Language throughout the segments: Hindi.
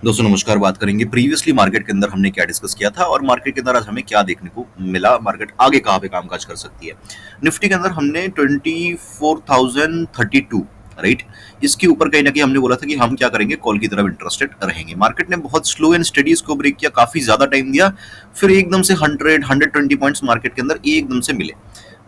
दोस्तों नमस्कार। बात करेंगे प्रीवियसली मार्केट के अंदर हमने क्या डिस्कस किया था और मार्केट के अंदर आज हमें क्या देखने को मिला, मार्केट आगे कहाँ पे कामकाज कर सकती है। निफ्टी के अंदर हमने 24,032 राइट, इसके ऊपर कहीं ना कहीं हमने बोला था कि हम क्या करेंगे, कॉल की तरफ इंटरेस्टेड रहेंगे। मार्केट ने बहुत स्लो एंड स्टडी इसको ब्रेक किया, काफी ज्यादा टाइम दिया, फिर एकदम से 100-120 पॉइंट्स मार्केट के अंदर एकदम से मिले।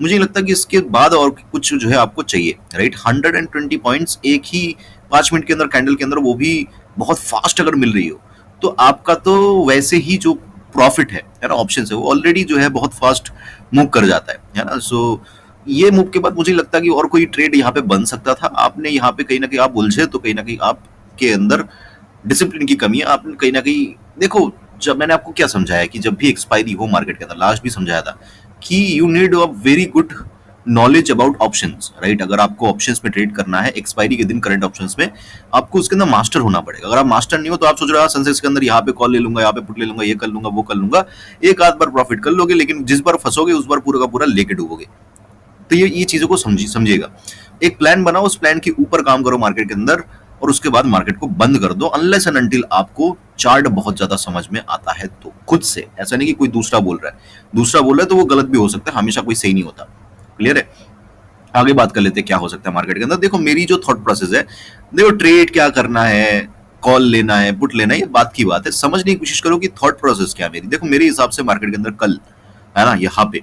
मुझे नहीं लगता कि इसके बाद और कुछ जो है आपको चाहिए, राइट। 120 पॉइंट्स एक ही 5 मिनट के अंदर कैंडल के अंदर, वो भी बहुत फास्ट अगर मिल रही हो, तो आपका तो वैसे ही जो प्रॉफिट है ना, ऑप्शन है, वो ऑलरेडी जो है बहुत फास्ट मूव कर जाता है ना। सो ये मूव के बाद मुझे लगता है कि और कोई ट्रेड यहाँ पे बन सकता था। आपने यहाँ पे कहीं ना कहीं आप उलझे, तो कहीं ना कहीं आपके अंदर डिसिप्लिन की कमी है। आपने कहीं ना कहीं देखो, जब मैंने आपको क्या समझाया कि जब भी एक्सपायरी हो मार्केट के अंदर, लास्ट भी समझाया था कि you need a very good knowledge about options, right. अगर आपको ऑप्शंस में ट्रेड करना है एक्सपायरी के दिन करंट ऑप्शंस में, आपको उसके अंदर मास्टर होना पड़ेगा। अगर आप मास्टर नहीं हो तो आप सोच रहे हो सेंसेक्स के अंदर यहाँ पे कॉल ले लूंगा, यहाँ पे पुट ले लूंगा, ये कर लूंगा, वो कर लूंगा, एक आध बार प्रॉफिट कर लोगे, लेकिन जिस बार फंसोगे उस बार पूरा का पूरा लेके डूबोगे। तो ये चीजों को समझिएगा। एक प्लान बनाओ, उस प्लान के ऊपर काम करो मार्केट के अंदर, और उसके बाद मार्केट को बंद कर दो, अनलेस एंड अनटिल आपको चार्ट बहुत ज्यादा समझ में आता है तो खुद से। ऐसा नहीं कि कोई दूसरा बोल रहा है, दूसरा बोल रहा है तो वो गलत भी हो सकता है, हमेशा कोई सही नहीं होता। क्लियर है। आगे बात कर लेते हैं क्या हो सकता है मार्केट के अंदर। देखो मेरी जो थॉट प्रोसेस है, देखो ट्रेड क्या करना है, कॉल लेना है, पुट लेना है, ये बात की बात है। समझने की कोशिश करो कि थॉट प्रोसेस क्या है मेरी। देखो मेरे हिसाब से मार्केट के अंदर कल है ना, यहाँ पे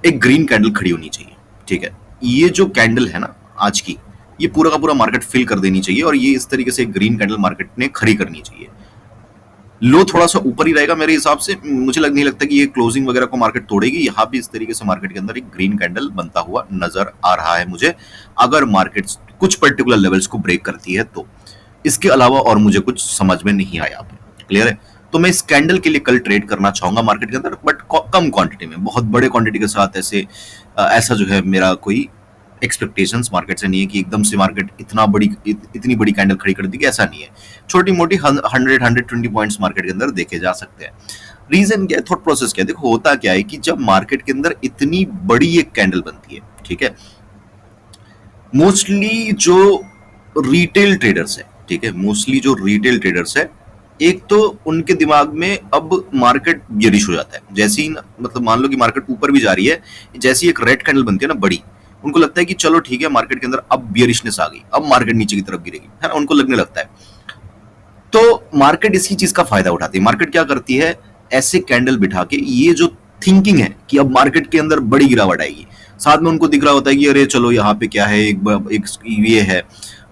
एक ग्रीन कैंडल खड़ी होनी चाहिए, ठीक है। ये जो कैंडल है ना आज की, ये पूरा का पूरा मार्केट फिल कर देनी चाहिए, और ये इस तरीके से ग्रीन कैंडल मार्केट ने खड़ी करनी चाहिए। लो थोड़ा सा ऊपर ही रहेगा मेरे हिसाब से, मुझे नहीं लगता कि ये क्लोजिंग वगैरह को मार्केट तोड़ेगी। यहाँ भी इस तरीके से मार्केट के अंदर एक ग्रीन कैंडल बनता हुआ नजर आ रहा है मुझे, अगर मार्केट कुछ पर्टिकुलर लेवल्स को ब्रेक करती है तो। इसके अलावा और मुझे कुछ समझ में नहीं आया यहाँ पे। क्लियर है। तो मैं इस कैंडल के लिए कल ट्रेड करना चाहूंगा मार्केट के अंदर, बट कम क्वांटिटी में, बहुत बड़े क्वांटिटी के साथ ऐसे ऐसा जो है मेरा कोई एक्सपेक्टेशंस मार्केट से नहीं है कि एकदम से मार्केट इतनी बड़ी कैंडल खड़ी कर देगी, ऐसा नहीं है। छोटी मोटी 100-120 पॉइंट्स मार्केट के अंदर देखे जा सकते हैं। रीजन क्या है, थॉट प्रोसेस क्या है। देखो होता क्या है कि जब मार्केट के अंदर इतनी बड़ी एक कैंडल बनती है, ठीक है, मोस्टली जो रिटेल ट्रेडर्स है, ठीक है, मोस्टली जो रिटेल ट्रेडर्स है, एक तो उनके दिमाग में अब मार्केट बियरिश हो जाता है। जैसे ही मतलब मान लो कि मार्केट ऊपर भी जा रही है, जैसी एक रेड कैंडल बनती है ना बड़ी, उनको लगता है कि चलो ठीक है, मार्केट के अंदर अब बियरिशनेस आ गई, अब मार्केट नीचे की तरफ गिरेगी, है ना, उनको लगने लगता है। तो मार्केट इसी चीज का फायदा उठाती है। मार्केट क्या करती है, ऐसे कैंडल बिठा के, ये जो थिंकिंग है कि अब मार्केट के अंदर बड़ी गिरावट आएगी, साथ में उनको दिख रहा होता है कि अरे चलो यहाँ पे क्या है, एक ये है,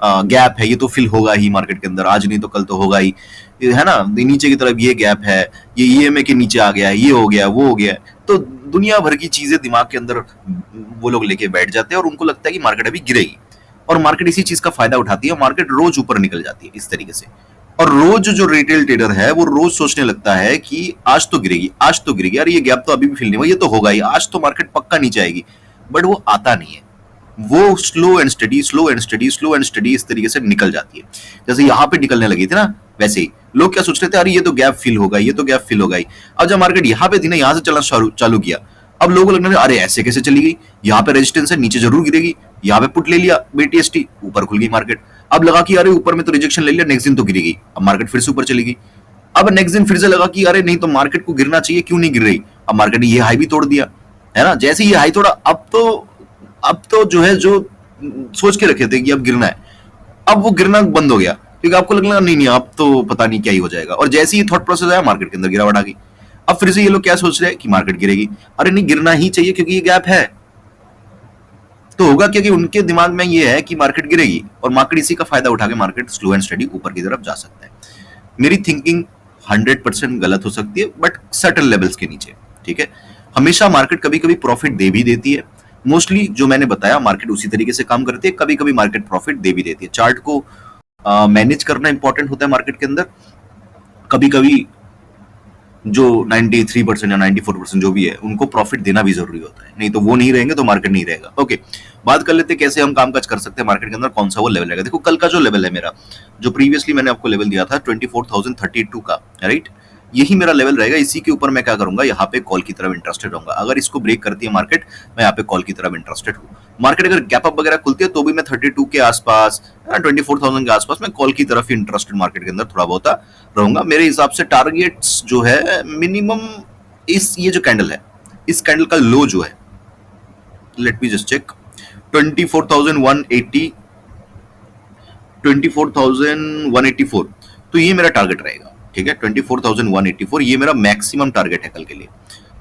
गैप है, ये तो फिल होगा ही मार्केट के अंदर, आज नहीं तो कल तो होगा ही, है ना। नीचे की तरफ ये गैप है, ये ईएमए के नीचे आ गया है, ये हो गया, वो हो गया। तो दुनिया भर की चीजें दिमाग के अंदर वो लोग लेके बैठ जाते हैं, और उनको लगता है कि मार्केट अभी गिरेगी, और मार्केट इसी चीज का फायदा उठाती है। मार्केट रोज ऊपर निकल जाती है इस तरीके से, और रोज जो रिटेल ट्रेडर है वो रोज सोचने लगता है कि आज तो गिरेगी, आज तो गिरेगी, अरे ये गैप तो अभी भी फिल नहीं हुआ, ये तो होगा ही, आज तो मार्केट पक्का नीचे आएगी। बट वो आता नहीं है, वो slow and study, slow and study, slow and study इस तरीके से निकल जाती है। जैसे यहाँ पे निकलने लगी थी ना, वैसे ही लोग क्या सोच रहे थे, अरे ये तो गैप फिल होगा, ये तो गैप फिल होगा ही। अब जब मार्केट यहाँ पे थी ना, यहाँ से चलना चालू किया, अब लोगों को लगने लगा अरे ऐसे कैसे चली गई, यहाँ पे रेजिस्टेंस है, नीचे जरूर गिरेगी, यहाँ पे पुट ले लिया बीटीएसटी, ऊपर खुल गई मार्केट। अब लगा कि अरे ऊपर में तो रिजेक्शन ले लिया, नेक्स्ट दिन तो गिरेगी, अब मार्केट फिर से ऊपर चली गई। अब नेक्स्ट दिन फिर से लगा कि अरे नहीं तो मार्केट को गिरना चाहिए, क्यों नहीं गिर रही, अब मार्केट ने ये हाई भी तोड़ दिया, है ना। जैसे ये हाई तोड़ा, अब तो जो है, जो सोच के रखे थे कि अब गिरना है, अब वो गिरना बंद हो गया, क्योंकि आपको लगने लगा नहीं नहीं अब तो पता नहीं क्या ही हो जाएगा। और जैसे ही थॉट प्रोसेस आया, मार्केट के अंदर गिरावट आ गई। अब फिर से ये लोग क्या सोच रहे हैं कि मार्केट गिरेगी, अरे नहीं गिरना ही चाहिए क्योंकि ये गैप है। तो होगा क्योंकि उनके दिमाग में ये है कि मार्केट गिरेगी, और मार्केट इसी का फायदा उठा के मार्केट स्लो एंड स्टडी ऊपर की तरफ जा सकता है। मेरी थिंकिंग 100% गलत हो सकती है, बट सर्टेन लेवल्स के नीचे, ठीक है। हमेशा मार्केट कभी कभी प्रॉफिट दे भी देती है। मोस्टली जो मैंने बताया मार्केट उसी तरीके से काम करती है, कभी कभी मार्केट प्रॉफिट दे भी देती है। चार्ट को मैनेज करना इंपॉर्टेंट होता है मार्केट के अंदर। कभी कभी जो 93% या 94% जो भी है, उनको प्रॉफिट देना भी जरूरी होता है, नहीं तो वो नहीं रहेंगे तो मार्केट नहीं रहेगा। ओके, बात कर लेते हैं कैसे हम कामकाज कर सकते हैं मार्केट के अंदर, कौन सा वो लेवल रहेगा। देखो कल का जो लेवल है मेरा, जो प्रीवियसली मैंने आपको लेवल दिया था 24,032 का, राइट, यही मेरा लेवल रहेगा, इसी के ऊपर मैं क्या करूंगा, यहाँ पे कॉल की तरफ इंटरेस्टेड रहूंगा। अगर इसको ब्रेक करती है मार्केट, मैं यहाँ पे कॉल की तरफ इंटरेस्टेड हूँ। मार्केट अगर गैप अप वगैरह खुलती है तो भी मैं 32 के आसपास, 24,000 के आसपास मैं कॉल की तरफ ही इंटरेस्टेड मार्केट के अंदर थोड़ा बहुत रहूंगा। मेरे हिसाब से टारगेट्स जो है मिनिमम, इस ये जो कैंडल है, इस कैंडल का लो जो है, लेट मी जस्ट चेक, 24,180, 24,184, तो ये मेरा टारगेट रहेगा। ठीक है, 24,184 ये मेरा मैक्सिमम टारगेट है कल के लिए।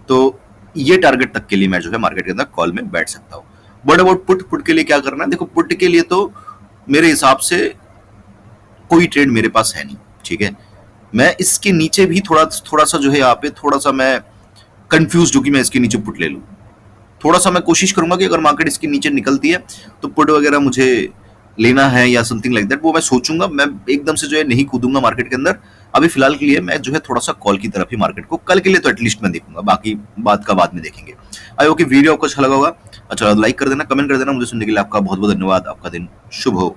तो ये टारगेट तक के लिए मैं जो है मार्केट के अंदर कॉल में बैठ सकता हूँ। बट अबाउट पुट, पुट के लिए क्या करना है, देखो पुट के लिए तो मेरे हिसाब से कोई ट्रेड मेरे पास है नहीं। ठीक है, मैं इसके नीचे भी थोड़ा थोड़ा सा जो है यहाँ पे थोड़ा सा मैं कंफ्यूज हूँ कि मैं इसके नीचे पुट ले लूँ। थोड़ा सा मैं कोशिश करूंगा कि अगर मार्केट इसके नीचे निकलती है तो पुट वगैरह मुझे लेना है या समथिंग लाइक दैट, वो मैं सोचूंगा। मैं एकदम से जो है नहीं कूदूंगा मार्केट के अंदर। अभी फिलहाल के लिए मैं जो है थोड़ा सा कॉल की तरफ ही मार्केट को कल के लिए तो एटलीस्ट मैं देखूंगा, बाकी बात का बाद में देखेंगे। आई होप कि वीडियो आपको अच्छा लगा होगा। अच्छा, लाइक कर देना, कमेंट कर देना। मुझे सुनने के लिए आपका बहुत बहुत धन्यवाद। आपका दिन शुभ हो।